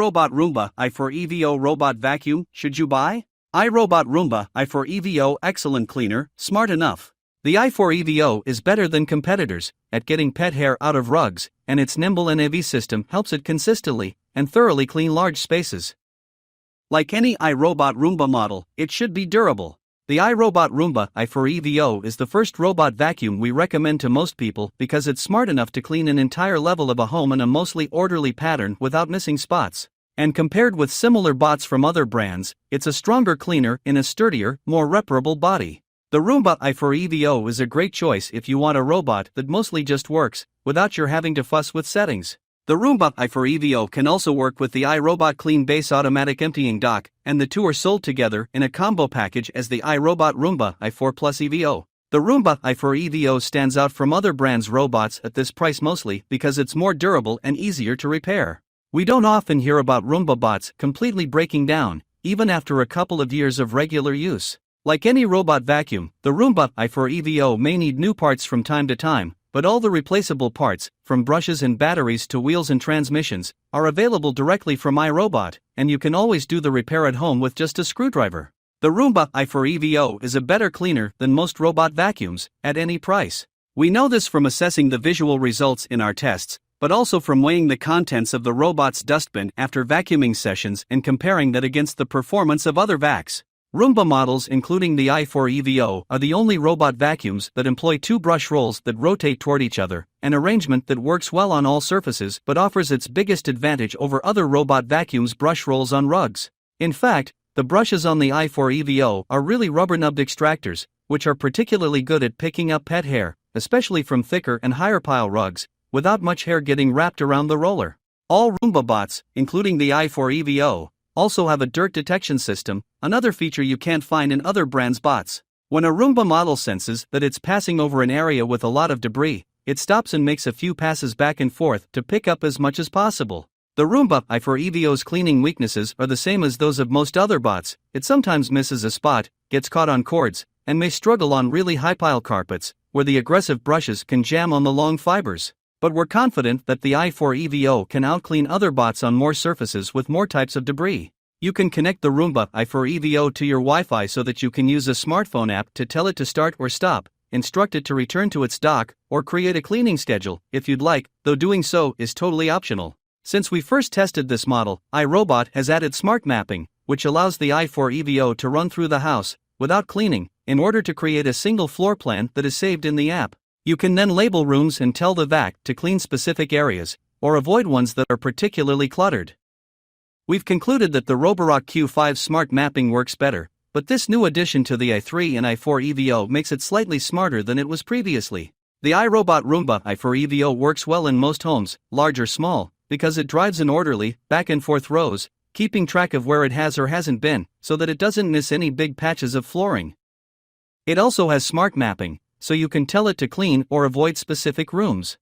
iRobot Roomba i4 EVO Robot Vacuum, should you buy? iRobot Roomba i4 EVO excellent cleaner, smart enough. The i4 EVO is better than competitors at getting pet hair out of rugs, and its nimble and EVO system helps it consistently and thoroughly clean large spaces. Like any iRobot Roomba model, it should be durable. The iRobot Roomba i4 EVO is the first robot vacuum we recommend to most people because it's smart enough to clean an entire level of a home in a mostly orderly pattern without missing spots. And compared with similar bots from other brands, it's a stronger cleaner in a sturdier, more repairable body. The Roomba i4 EVO is a great choice if you want a robot that mostly just works, without your having to fuss with settings. The Roomba i4 EVO can also work with the iRobot Clean Base Automatic Emptying Dock, and the two are sold together in a combo package as the iRobot Roomba i4 Plus EVO. The Roomba i4 EVO stands out from other brands' robots at this price mostly because it's more durable and easier to repair. We don't often hear about Roomba bots completely breaking down, even after a couple of years of regular use. Like any robot vacuum, the Roomba i4 EVO may need new parts from time to time, but all the replaceable parts, from brushes and batteries to wheels and transmissions, are available directly from iRobot, and you can always do the repair at home with just a screwdriver. The Roomba i4 EVO is a better cleaner than most robot vacuums, at any price. We know this from assessing the visual results in our tests, but also from weighing the contents of the robot's dustbin after vacuuming sessions and comparing that against the performance of other vacs. Roomba models including the i4 EVO are the only robot vacuums that employ two brush rolls that rotate toward each other, an arrangement that works well on all surfaces but offers its biggest advantage over other robot vacuums' brush rolls on rugs. In fact, the brushes on the i4 EVO are really rubber-nubbed extractors, which are particularly good at picking up pet hair, especially from thicker and higher-pile rugs, without much hair getting wrapped around the roller. All Roomba bots, including the i4 EVO, also have a dirt detection system, another feature you can't find in other brands' bots. When a Roomba model senses that it's passing over an area with a lot of debris, it stops and makes a few passes back and forth to pick up as much as possible. The Roomba i4 EVO's cleaning weaknesses are the same as those of most other bots. It sometimes misses a spot, gets caught on cords, and may struggle on really high-pile carpets, where the aggressive brushes can jam on the long fibers. But we're confident that the i4 EVO can outclean other bots on more surfaces with more types of debris. You can connect the Roomba i4 EVO to your Wi-Fi so that you can use a smartphone app to tell it to start or stop, instruct it to return to its dock, or create a cleaning schedule if you'd like, though doing so is totally optional. Since we first tested this model, iRobot has added smart mapping, which allows the i4 EVO to run through the house, without cleaning, in order to create a single floor plan that is saved in the app. You can then label rooms and tell the vac to clean specific areas, or avoid ones that are particularly cluttered. We've concluded that the Roborock Q5 smart mapping works better, but this new addition to the i3 and i4 EVO makes it slightly smarter than it was previously. The iRobot Roomba i4 EVO works well in most homes, large or small, because it drives in orderly, back-and-forth rows, keeping track of where it has or hasn't been, so that it doesn't miss any big patches of flooring. It also has smart mapping, so you can tell it to clean or avoid specific rooms.